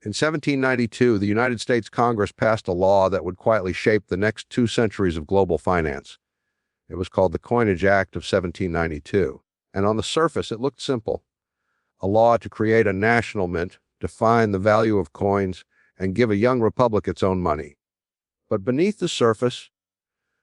In 1792, the United States Congress passed a law that would quietly shape the next 2 centuries of global finance. It was called the Coinage Act of 1792, and on the surface it looked simple. A law to create a national mint, define the value of coins, and give a young republic its own money. But beneath the surface,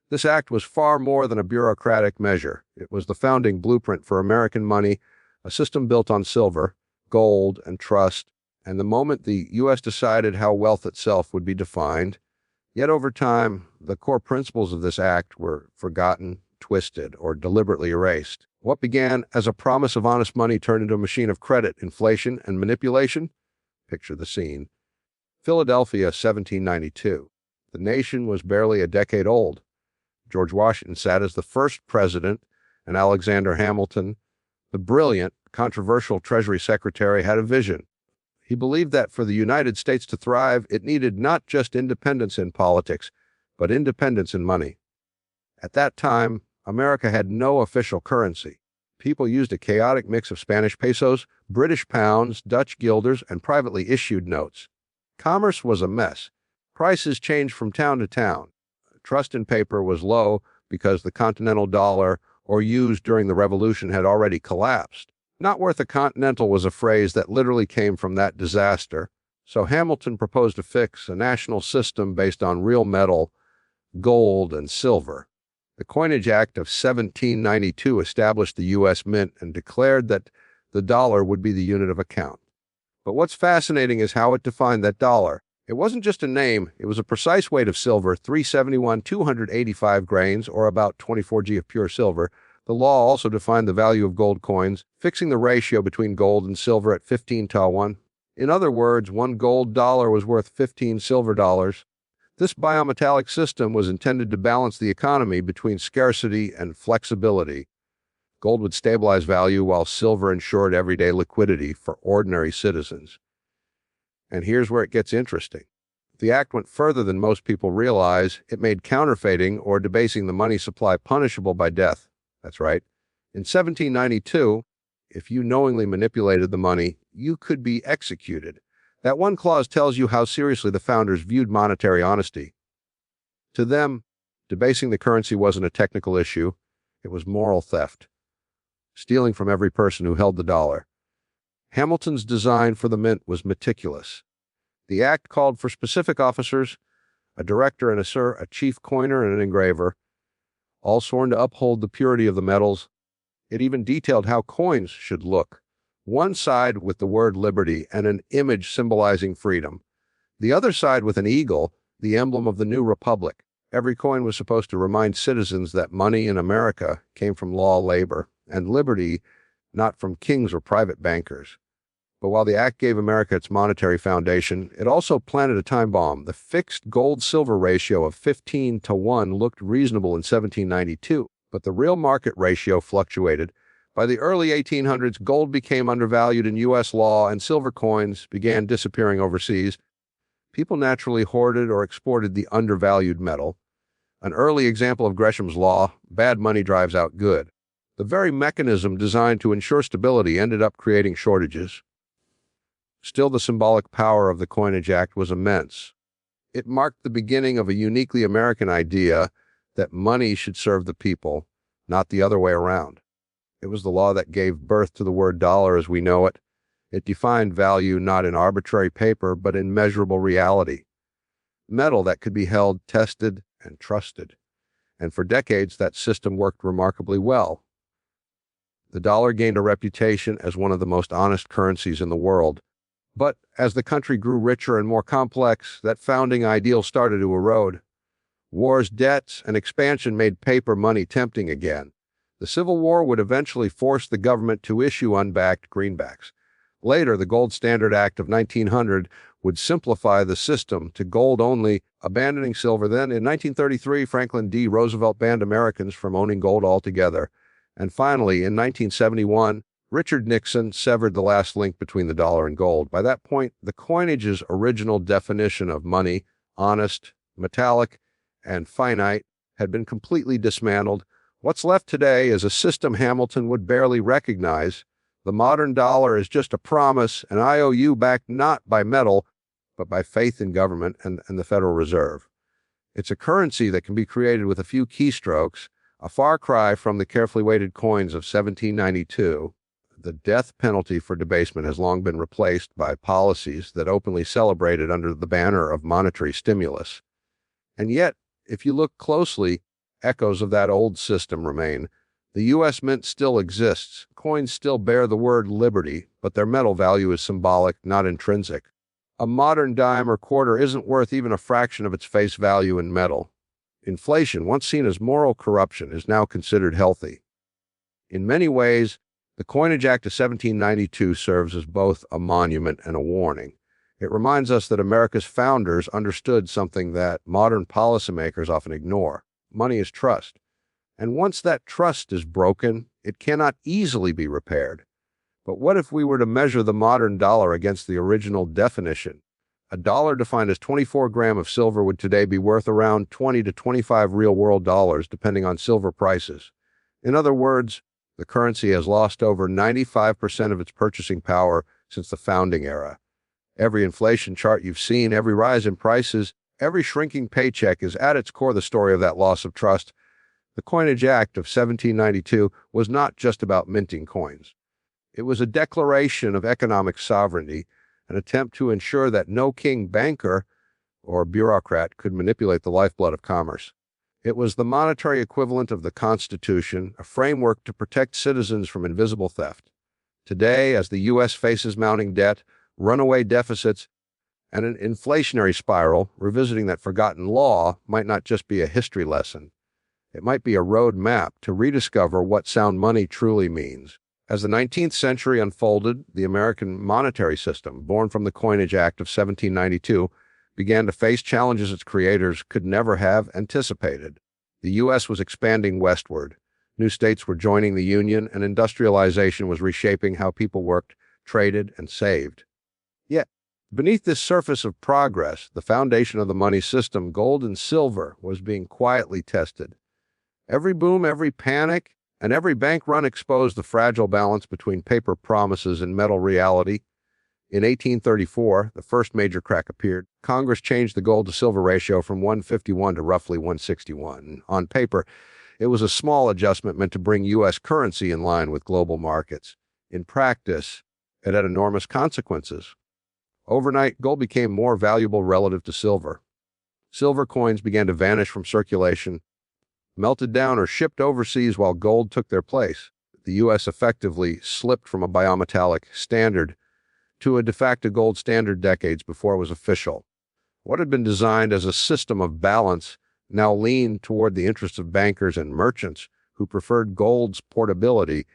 this act was far more than a bureaucratic measure. It was the founding blueprint for American money, a system built on silver, gold, and trust, and the moment the U.S. decided how wealth itself would be defined. Yet over time, the core principles of this act were forgotten, twisted, or deliberately erased. What began as a promise of honest money turned into a machine of credit, inflation, and manipulation? Picture the scene. Philadelphia, 1792. The nation was barely a decade old. George Washington sat as the first president, and Alexander Hamilton, the brilliant, controversial Treasury Secretary, had a vision. He believed that for the United States to thrive, it needed not just independence in politics, but independence in money. At that time, America had no official currency. People used a chaotic mix of Spanish pesos, British pounds, Dutch guilders, and privately issued notes. Commerce was a mess. Prices changed from town to town. Trust in paper was low because the continental dollar, or used during the Revolution, had already collapsed. Not worth a continental was a phrase that literally came from that disaster, so Hamilton proposed to fix a national system based on real metal, gold, and silver. The Coinage Act of 1792 established the U.S. Mint and declared that the dollar would be the unit of account. But what's fascinating is how it defined that dollar. It wasn't just a name, it was a precise weight of silver, 371 285 grains, or about 24 g of pure silver. The law also defined the value of gold coins, fixing the ratio between gold and silver at 15:1. In other words, one gold dollar was worth 15 silver dollars. This biometallic system was intended to balance the economy between scarcity and flexibility. Gold would stabilize value while silver ensured everyday liquidity for ordinary citizens. And here's where it gets interesting. The act went further than most people realize. It made counterfeiting or debasing the money supply punishable by death. That's right. In 1792, if you knowingly manipulated the money, you could be executed. That one clause tells you how seriously the founders viewed monetary honesty. To them, debasing the currency wasn't a technical issue. It was moral theft, stealing from every person who held the dollar. Hamilton's design for the mint was meticulous. The act called for specific officers, a director and a chief coiner and an engraver, all sworn to uphold the purity of the metals. It even detailed how coins should look. One side with the word liberty and an image symbolizing freedom. The other side with an eagle, the emblem of the new republic. Every coin was supposed to remind citizens that money in America came from law, labor, and liberty, not from kings or private bankers. But while the act gave America its monetary foundation, it also planted a time bomb. The fixed gold-silver ratio of 15:1 looked reasonable in 1792, but the real market ratio fluctuated. By the early 1800s, gold became undervalued in U.S. law and silver coins began disappearing overseas. People naturally hoarded or exported the undervalued metal. An early example of Gresham's law: bad money drives out good. The very mechanism designed to ensure stability ended up creating shortages. Still, the symbolic power of the Coinage Act was immense. It marked the beginning of a uniquely American idea that money should serve the people, not the other way around. It was the law that gave birth to the word dollar as we know it. It defined value not in arbitrary paper, but in measurable reality. Metal that could be held, tested, and trusted. And for decades, that system worked remarkably well. The dollar gained a reputation as one of the most honest currencies in the world. But as the country grew richer and more complex, that founding ideal started to erode. Wars, debts, and expansion made paper money tempting again. The Civil War would eventually force the government to issue unbacked greenbacks. Later, the Gold Standard Act of 1900 would simplify the system to gold only, abandoning silver. Then, in 1933, Franklin D. Roosevelt banned Americans from owning gold altogether. And finally, in 1971, Richard Nixon severed the last link between the dollar and gold. By that point, the coinage's original definition of money, honest, metallic, and finite, had been completely dismantled. What's left today is a system Hamilton would barely recognize. The modern dollar is just a promise, an IOU backed not by metal, but by faith in government and the Federal Reserve. It's a currency that can be created with a few keystrokes, a far cry from the carefully weighted coins of 1792. The death penalty for debasement has long been replaced by policies that openly celebrate it under the banner of monetary stimulus. And yet, if you look closely, echoes of that old system remain. The U.S. Mint still exists. Coins still bear the word liberty, but their metal value is symbolic, not intrinsic. A modern dime or quarter isn't worth even a fraction of its face value in metal. Inflation, once seen as moral corruption, is now considered healthy. In many ways, the Coinage Act of 1792 serves as both a monument and a warning. It reminds us that America's founders understood something that modern policymakers often ignore. Money is trust. And once that trust is broken, it cannot easily be repaired. But what if we were to measure the modern dollar against the original definition? A dollar defined as 24 grams of silver would today be worth around 20 to 25 real-world dollars, depending on silver prices. In other words, the currency has lost over 95% of its purchasing power since the founding era. Every inflation chart you've seen, every rise in prices, every shrinking paycheck is at its core the story of that loss of trust. The Coinage Act of 1792 was not just about minting coins. It was a declaration of economic sovereignty, an attempt to ensure that no king, banker, or bureaucrat could manipulate the lifeblood of commerce. It was the monetary equivalent of the Constitution, a framework to protect citizens from invisible theft. Today, as the U.S. faces mounting debt, runaway deficits, and an inflationary spiral, revisiting that forgotten law might not just be a history lesson. It might be a road map to rediscover what sound money truly means. As the 19th century unfolded, the American monetary system, born from the Coinage Act of 1792, began to face challenges its creators could never have anticipated. The U.S. was expanding westward. New states were joining the Union, and industrialization was reshaping how people worked, traded, and saved. Yet, beneath this surface of progress, the foundation of the money system, gold and silver, was being quietly tested. Every boom, every panic, and every bank run exposed the fragile balance between paper promises and metal reality. In 1834, the first major crack appeared. Congress changed the gold-to-silver ratio from 151 to roughly 161. On paper, it was a small adjustment meant to bring U.S. currency in line with global markets. In practice, it had enormous consequences. Overnight, gold became more valuable relative to silver. Silver coins began to vanish from circulation, melted down or shipped overseas while gold took their place. The U.S. effectively slipped from a biometallic standard to a de facto gold standard decades before it was official. What had been designed as a system of balance now leaned toward the interests of bankers and merchants who preferred gold's portability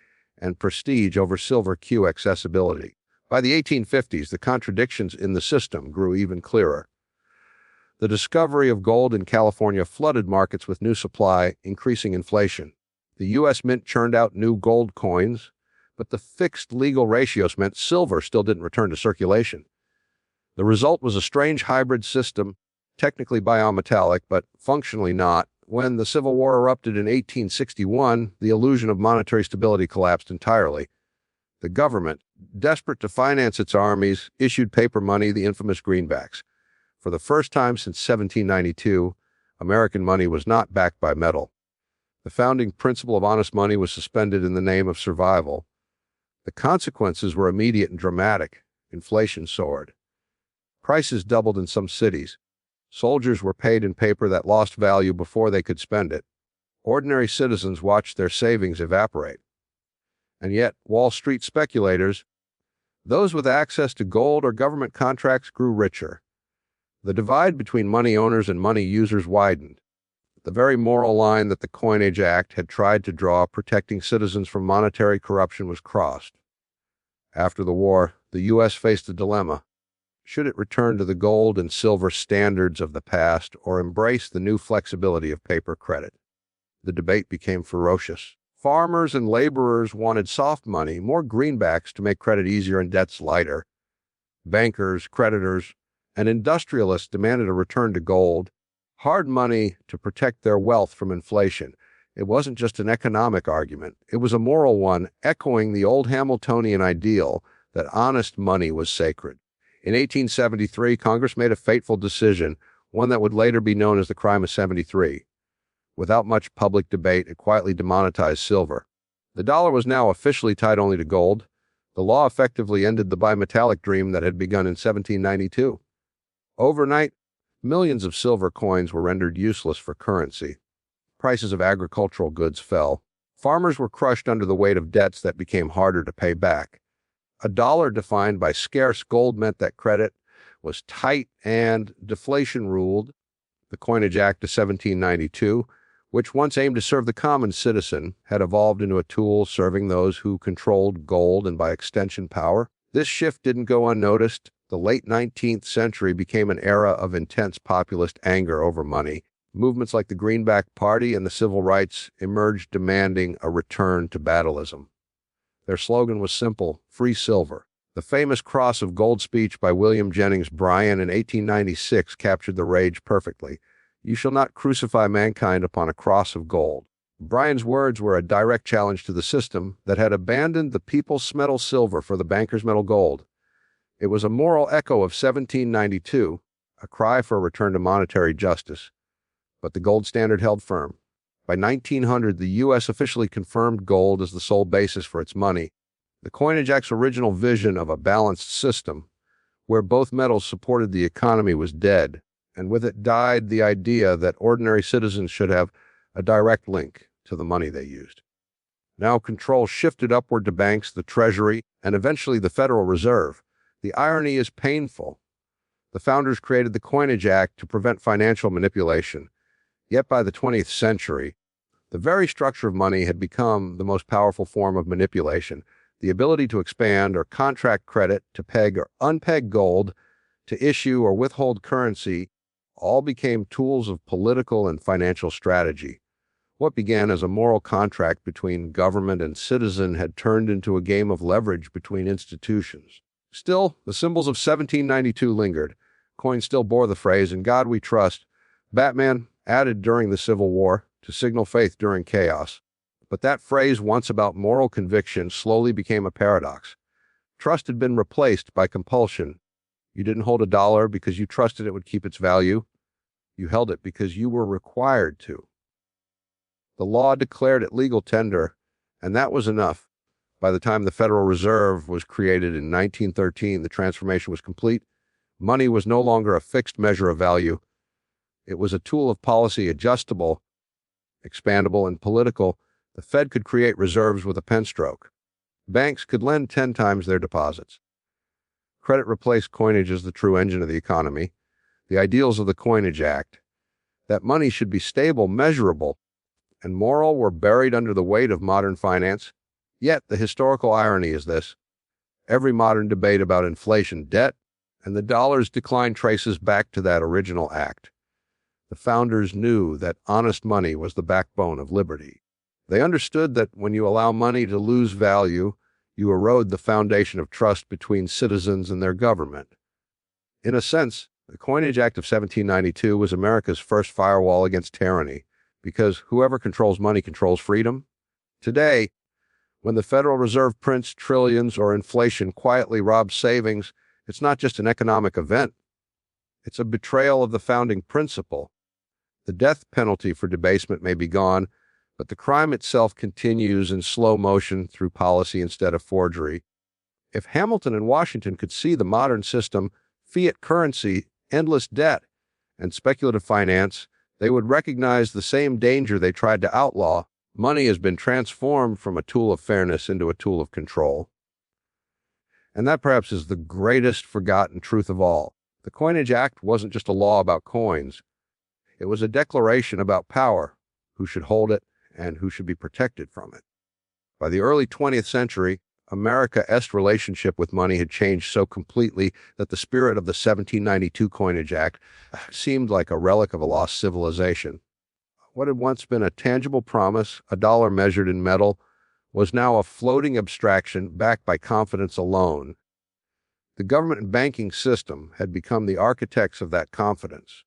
and prestige over silver Q accessibility. By the 1850s, the contradictions in the system grew even clearer. The discovery of gold in California flooded markets with new supply, increasing inflation. The U.S. Mint churned out new gold coins, but the fixed legal ratios meant silver still didn't return to circulation. The result was a strange hybrid system, technically biometallic, but functionally not. When the Civil War erupted in 1861, the illusion of monetary stability collapsed entirely. The government, desperate to finance its armies, issued paper money, the infamous greenbacks. For the first time since 1792, American money was not backed by metal. The founding principle of honest money was suspended in the name of survival. The consequences were immediate and dramatic. Inflation soared. Prices doubled in some cities. Soldiers were paid in paper that lost value before they could spend it. Ordinary citizens watched their savings evaporate. And yet, Wall Street speculators, those with access to gold or government contracts, grew richer. The divide between money owners and money users widened. The very moral line that the Coinage Act had tried to draw, protecting citizens from monetary corruption, was crossed. After the war, the U.S. faced a dilemma. Should it return to the gold and silver standards of the past or embrace the new flexibility of paper credit? The debate became ferocious. Farmers and laborers wanted soft money, more greenbacks to make credit easier and debts lighter. Bankers, creditors, and industrialists demanded a return to gold, hard money to protect their wealth from inflation. It wasn't just an economic argument. It was a moral one, echoing the old Hamiltonian ideal that honest money was sacred. In 1873, Congress made a fateful decision, one that would later be known as the Crime of 73. Without much public debate, it quietly demonetized silver. The dollar was now officially tied only to gold. The law effectively ended the bimetallic dream that had begun in 1792. Overnight, millions of silver coins were rendered useless for currency. Prices of agricultural goods fell. Farmers were crushed under the weight of debts that became harder to pay back. A dollar defined by scarce gold meant that credit was tight and deflation ruled. The Coinage Act of 1792, which once aimed to serve the common citizen, had evolved into a tool serving those who controlled gold and, by extension, power. This shift didn't go unnoticed. The late 19th century became an era of intense populist anger over money. Movements like the Greenback Party and the civil rights emerged demanding a return to battleism. Their slogan was simple: free silver. The famous Cross of Gold speech by William Jennings Bryan in 1896 captured the rage perfectly. "You shall not crucify mankind upon a cross of gold." Bryan's words were a direct challenge to the system that had abandoned the people's metal silver for the banker's metal gold. It was a moral echo of 1792, a cry for a return to monetary justice. But the gold standard held firm. By 1900, the U.S. officially confirmed gold as the sole basis for its money. The Coinage Act's original vision of a balanced system, where both metals supported the economy, was dead, and with it died the idea that ordinary citizens should have a direct link to the money they used. Now control shifted upward to banks, the Treasury, and eventually the Federal Reserve. The irony is painful. The founders created the Coinage Act to prevent financial manipulation. Yet by the 20th century, the very structure of money had become the most powerful form of manipulation. The ability to expand or contract credit, to peg or unpeg gold, to issue or withhold currency, all became tools of political and financial strategy. What began as a moral contract between government and citizen had turned into a game of leverage between institutions. Still, the symbols of 1792 lingered. Coins still bore the phrase, "In God we trust." Batman added during the Civil War to signal faith during chaos. But that phrase, once about moral conviction, slowly became a paradox. Trust had been replaced by compulsion. You didn't hold a dollar because you trusted it would keep its value. You held it because you were required to. The law declared it legal tender, and that was enough. By the time the Federal Reserve was created in 1913, the transformation was complete. Money was no longer a fixed measure of value. It was a tool of policy, adjustable, expandable, and political. The Fed could create reserves with a pen stroke. Banks could lend 10 times their deposits. Credit replaced coinage as the true engine of the economy. The ideals of the Coinage Act, that money should be stable, measurable, and moral, were buried under the weight of modern finance. Yet the historical irony is this: every modern debate about inflation, debt, and the dollar's decline traces back to that original act. The founders knew that honest money was the backbone of liberty. They understood that when you allow money to lose value, you erode the foundation of trust between citizens and their government. In a sense, the Coinage Act of 1792 was America's first firewall against tyranny, because whoever controls money controls freedom. Today, when the Federal Reserve prints trillions or inflation quietly robs savings, it's not just an economic event. It's a betrayal of the founding principle. The death penalty for debasement may be gone, but the crime itself continues in slow motion through policy instead of forgery. If Hamilton and Washington could see the modern system, fiat currency, endless debt, and speculative finance, they would recognize the same danger they tried to outlaw. Money has been transformed from a tool of fairness into a tool of control. And that perhaps is the greatest forgotten truth of all. The Coinage Act wasn't just a law about coins. It was a declaration about power, who should hold it, and who should be protected from it. By the early 20th century, America's relationship with money had changed so completely that the spirit of the 1792 Coinage Act seemed like a relic of a lost civilization. What had once been a tangible promise, a dollar measured in metal, was now a floating abstraction backed by confidence alone. The government and banking system had become the architects of that confidence,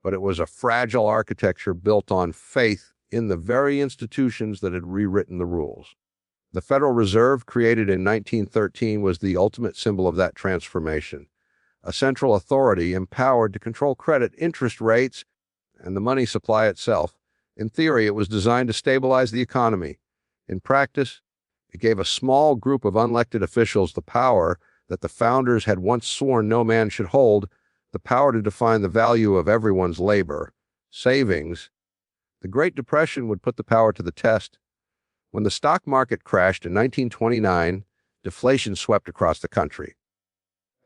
but it was a fragile architecture built on faith in the very institutions that had rewritten the rules. The Federal Reserve, created in 1913, was the ultimate symbol of that transformation. a central authority empowered to control credit, interest rates, and the money supply itself. In theory, it was designed to stabilize the economy. In practice, it gave a small group of unelected officials the power that the founders had once sworn no man should hold, the power to define the value of everyone's labor, savings. The Great Depression would put the power to the test. When the stock market crashed in 1929, deflation swept across the country.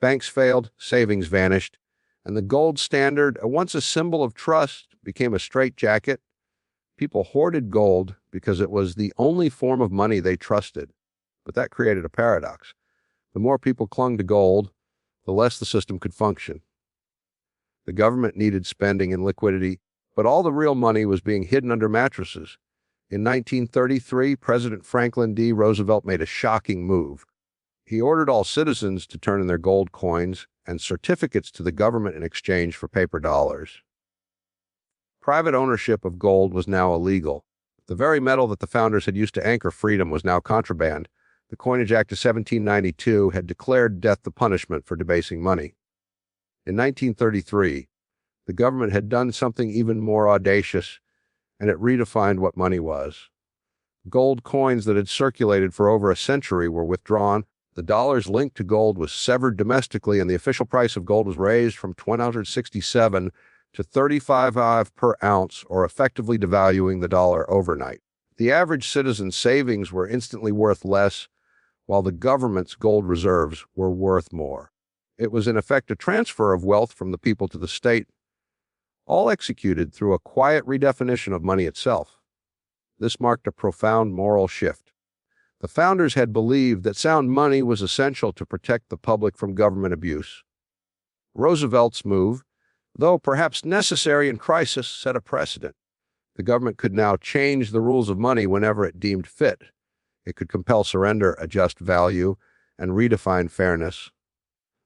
Banks failed, savings vanished, and the gold standard, once a symbol of trust, became a straitjacket. People hoarded gold because it was the only form of money they trusted. But that created a paradox. The more people clung to gold, the less the system could function. The government needed spending and liquidity, but all the real money was being hidden under mattresses. In 1933, President Franklin D. Roosevelt made a shocking move. He ordered all citizens to turn in their gold coins and certificates to the government in exchange for paper dollars. Private ownership of gold was now illegal. The very metal that the founders had used to anchor freedom was now contraband. The Coinage Act of 1792 had declared death the punishment for debasing money. In 1933, the government had done something even more audacious, and it redefined what money was. Gold coins that had circulated for over a century were withdrawn. The dollar's link to gold was severed domestically, and the official price of gold was raised from $267 to $35 per ounce, or effectively devaluing the dollar overnight. The average citizen's savings were instantly worth less, while the government's gold reserves were worth more. It was in effect a transfer of wealth from the people to the state, all executed through a quiet redefinition of money itself. This marked a profound moral shift. The founders had believed that sound money was essential to protect the public from government abuse. Roosevelt's move, though perhaps necessary in crisis, set a precedent. The government could now change the rules of money whenever it deemed fit. It could compel surrender, adjust value, and redefine fairness.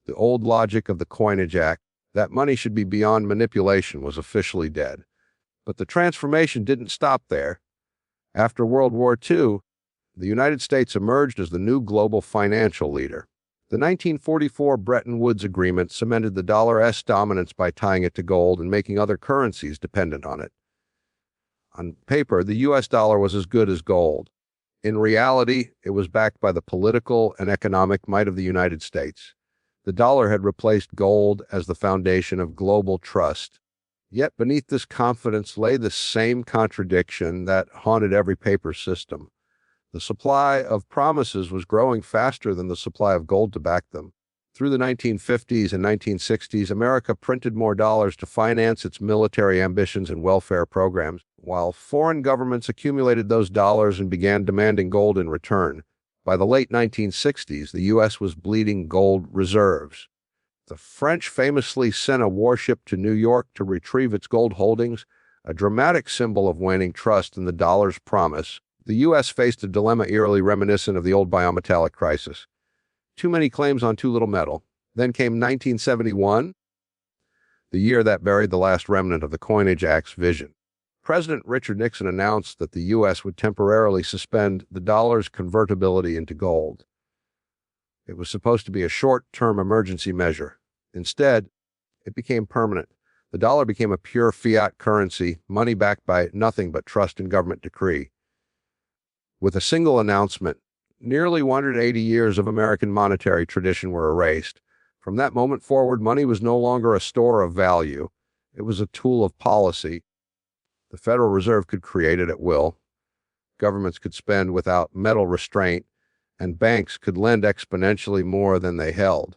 The old logic of the Coinage Act, that money should be beyond manipulation, was officially dead. But the transformation didn't stop there. After World War II, the United States emerged as the new global financial leader. The 1944 Bretton Woods Agreement cemented the dollar's dominance by tying it to gold and making other currencies dependent on it. On paper, the U.S. dollar was as good as gold. In reality, it was backed by the political and economic might of the United States. The dollar had replaced gold as the foundation of global trust. Yet beneath this confidence lay the same contradiction that haunted every paper system. The supply of promises was growing faster than the supply of gold to back them. Through the 1950s and 1960s, America printed more dollars to finance its military ambitions and welfare programs, while foreign governments accumulated those dollars and began demanding gold in return. By the late 1960s, the U.S. was bleeding gold reserves. The French famously sent a warship to New York to retrieve its gold holdings, a dramatic symbol of waning trust in the dollar's promise. The U.S. faced a dilemma eerily reminiscent of the old biometallic crisis. Too many claims on too little metal. Then came 1971, the year that buried the last remnant of the Coinage Act's vision. President Richard Nixon announced that the U.S. would temporarily suspend the dollar's convertibility into gold. It was supposed to be a short-term emergency measure. Instead, it became permanent. The dollar became a pure fiat currency, money backed by nothing but trust in government decree. With a single announcement, nearly 180 years of American monetary tradition were erased. From that moment forward, money was no longer a store of value. It was a tool of policy. The Federal Reserve could create it at will. Governments could spend without metal restraint, and banks could lend exponentially more than they held.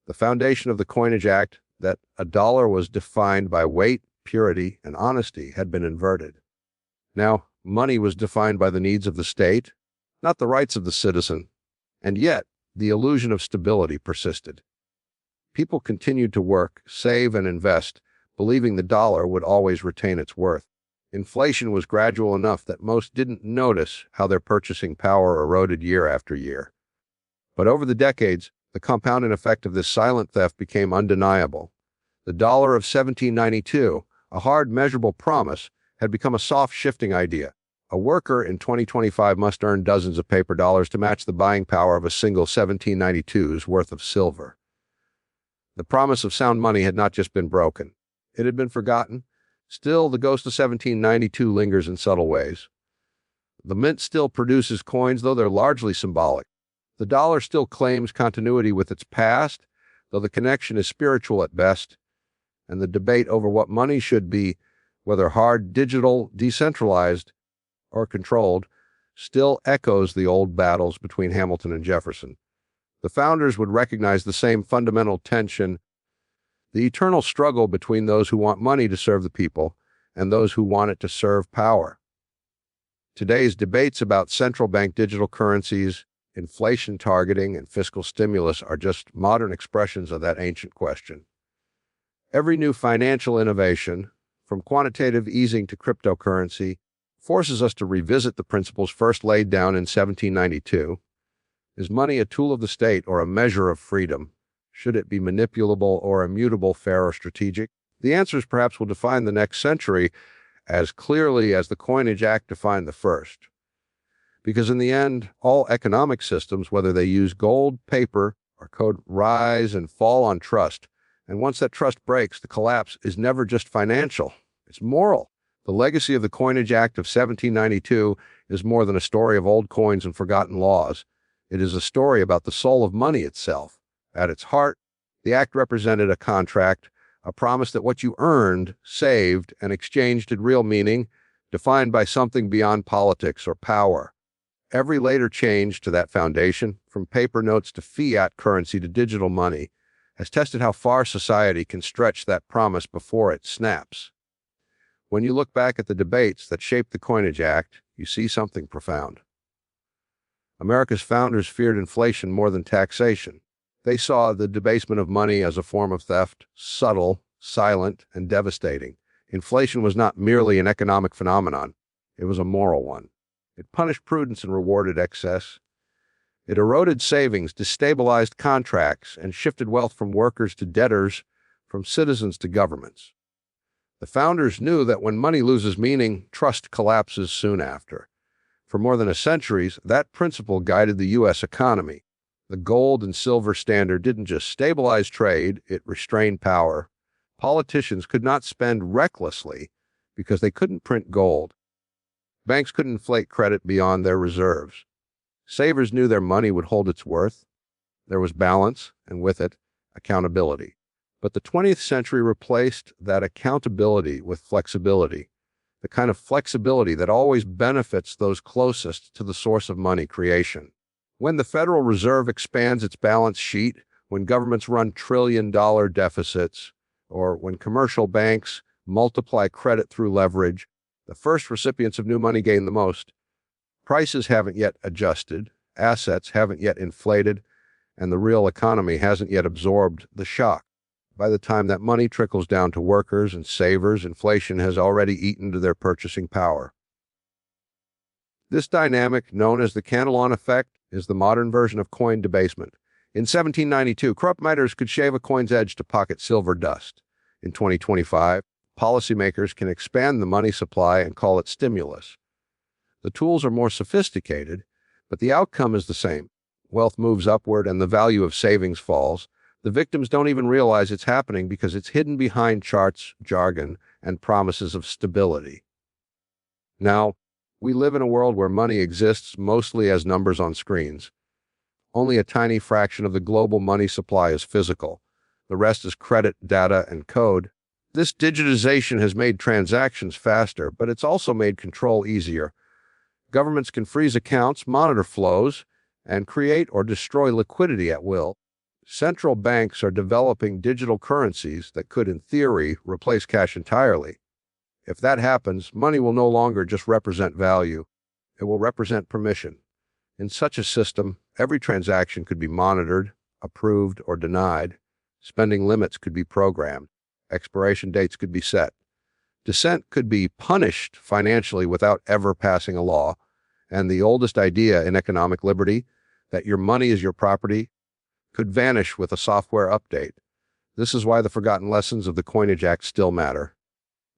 The foundation of the Coinage Act, that a dollar was defined by weight, purity, and honesty, had been inverted. Now, money was defined by the needs of the state, not the rights of the citizen, and yet the illusion of stability persisted. People continued to work, save, and invest, believing the dollar would always retain its worth. Inflation was gradual enough that most didn't notice how their purchasing power eroded year after year. But over the decades, the compounding effect of this silent theft became undeniable. The dollar of 1792, a hard, measurable promise, had become a soft, shifting idea. A worker in 2025 must earn dozens of paper dollars to match the buying power of a single 1792's worth of silver. The promise of sound money had not just been broken. It had been forgotten. Still, the ghost of 1792 lingers in subtle ways. The mint still produces coins, though they're largely symbolic. The dollar still claims continuity with its past, though the connection is spiritual at best. And the debate over what money should be, whether hard, digital, decentralized, or controlled, still echoes the old battles between Hamilton and Jefferson. The founders would recognize the same fundamental tension, the eternal struggle between those who want money to serve the people and those who want it to serve power. Today's debates about central bank digital currencies, inflation targeting, and fiscal stimulus are just modern expressions of that ancient question. Every new financial innovation, from quantitative easing to cryptocurrency, forces us to revisit the principles first laid down in 1792. Is money a tool of the state or a measure of freedom? Should it be manipulable or immutable, fair or strategic? The answers perhaps will define the next century as clearly as the Coinage Act defined the first. Because in the end, all economic systems, whether they use gold, paper, or code, rise and fall on trust. And once that trust breaks, the collapse is never just financial, it's moral. The legacy of the Coinage Act of 1792 is more than a story of old coins and forgotten laws. It is a story about the soul of money itself. At its heart, the act represented a contract, a promise that what you earned, saved, and exchanged had real meaning, defined by something beyond politics or power. Every later change to that foundation, from paper notes to fiat currency to digital money, has tested how far society can stretch that promise before it snaps. When you look back at the debates that shaped the Coinage Act, you see something profound. America's founders feared inflation more than taxation. They saw the debasement of money as a form of theft, subtle, silent, and devastating. Inflation was not merely an economic phenomenon, it was a moral one. It punished prudence and rewarded excess. It eroded savings, destabilized contracts, and shifted wealth from workers to debtors, from citizens to governments. The founders knew that when money loses meaning, trust collapses soon after. For more than a century, that principle guided the U.S. economy. The gold and silver standard didn't just stabilize trade, it restrained power. Politicians could not spend recklessly because they couldn't print gold. Banks couldn't inflate credit beyond their reserves. Savers knew their money would hold its worth. There was balance, and with it, accountability. But the 20th century replaced that accountability with flexibility, the kind of flexibility that always benefits those closest to the source of money creation. When the Federal Reserve expands its balance sheet, when governments run trillion-dollar deficits, or when commercial banks multiply credit through leverage, the first recipients of new money gain the most. Prices haven't yet adjusted, assets haven't yet inflated, and the real economy hasn't yet absorbed the shock. By the time that money trickles down to workers and savers, inflation has already eaten into their purchasing power. This dynamic, known as the Cantillon effect, is the modern version of coin debasement. In 1792, corrupt miters could shave a coin's edge to pocket silver dust. In 2025, policymakers can expand the money supply and call it stimulus. The tools are more sophisticated, but the outcome is the same. Wealth moves upward and the value of savings falls. The victims don't even realize it's happening because it's hidden behind charts, jargon, and promises of stability. Now, we live in a world where money exists mostly as numbers on screens. Only a tiny fraction of the global money supply is physical. The rest is credit, data, and code. This digitization has made transactions faster, but it's also made control easier. Governments can freeze accounts, monitor flows, and create or destroy liquidity at will. Central banks are developing digital currencies that could, in theory, replace cash entirely. If that happens, money will no longer just represent value. It will represent permission. In such a system, every transaction could be monitored, approved, or denied. Spending limits could be programmed. Expiration dates could be set. Dissent could be punished financially without ever passing a law. And the oldest idea in economic liberty, that your money is your property, could vanish with a software update. This is why the forgotten lessons of the Coinage Act still matter.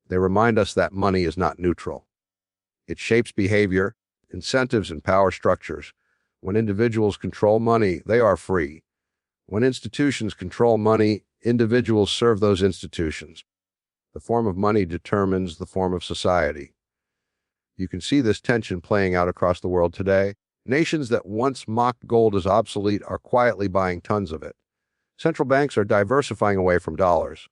They remind us that money is not neutral. It shapes behavior, incentives, and power structures. When individuals control money, they are free. When institutions control money, Individuals serve those institutions. The form of money determines the form of society. You can see this tension playing out across the world today. Nations that once mocked gold as obsolete are quietly buying tons of it. Central banks are diversifying away from dollars.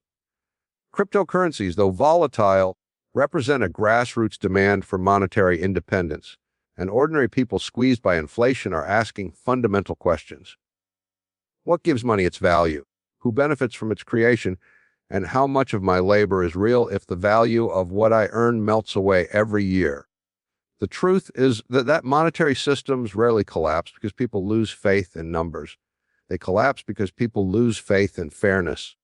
Cryptocurrencies, though volatile, represent a grassroots demand for monetary independence, and ordinary people squeezed by inflation are asking fundamental questions. What gives money its value? Who benefits from its creation? And how much of my labor is real if the value of what I earn melts away every year? The truth is that monetary systems rarely collapse because people lose faith in numbers. They collapse because people lose faith in fairness.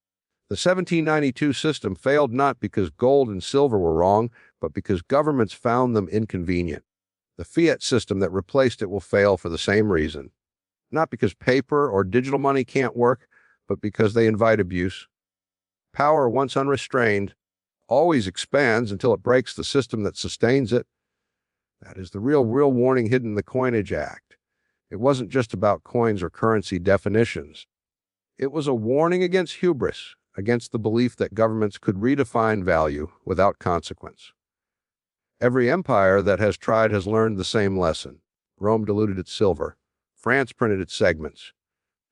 The 1792 system failed not because gold and silver were wrong, but because governments found them inconvenient. The Fiat system that replaced it will fail for the same reason. Not because paper or digital money can't work, but because they invite abuse. Power, once unrestrained, always expands until it breaks the system that sustains it. That is the real warning hidden in the Coinage Act. It wasn't just about coins or currency definitions. It was a warning against hubris, against the belief that governments could redefine value without consequence. Every empire that has tried has learned the same lesson. Rome diluted its silver. France printed its segments.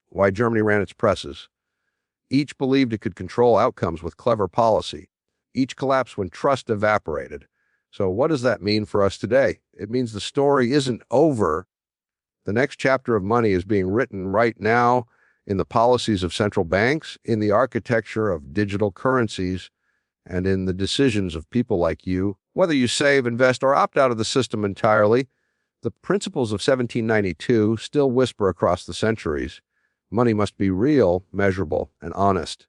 Why Germany ran its presses. Each believed it could control outcomes with clever policy. Each collapsed when trust evaporated. So what does that mean for us today? It means the story isn't over. The next chapter of money is being written right now in the policies of central banks, in the architecture of digital currencies, and in the decisions of people like you. Whether you save, invest, or opt out of the system entirely, the principles of 1792 still whisper across the centuries. Money must be real, measurable, and honest.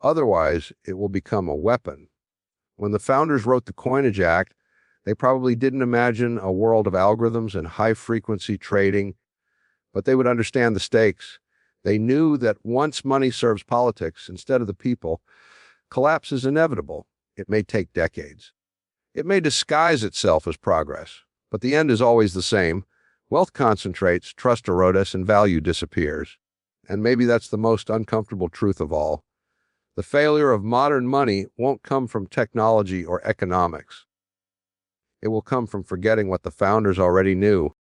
Otherwise, it will become a weapon. When the founders wrote the Coinage Act, they probably didn't imagine a world of algorithms and high-frequency trading, but they would understand the stakes. They knew that once money serves politics instead of the people, collapse is inevitable. It may take decades. It may disguise itself as progress, but the end is always the same. Wealth concentrates, trust erodes, and value disappears. And maybe that's the most uncomfortable truth of all. The failure of modern money won't come from technology or economics. It will come from forgetting what the founders already knew.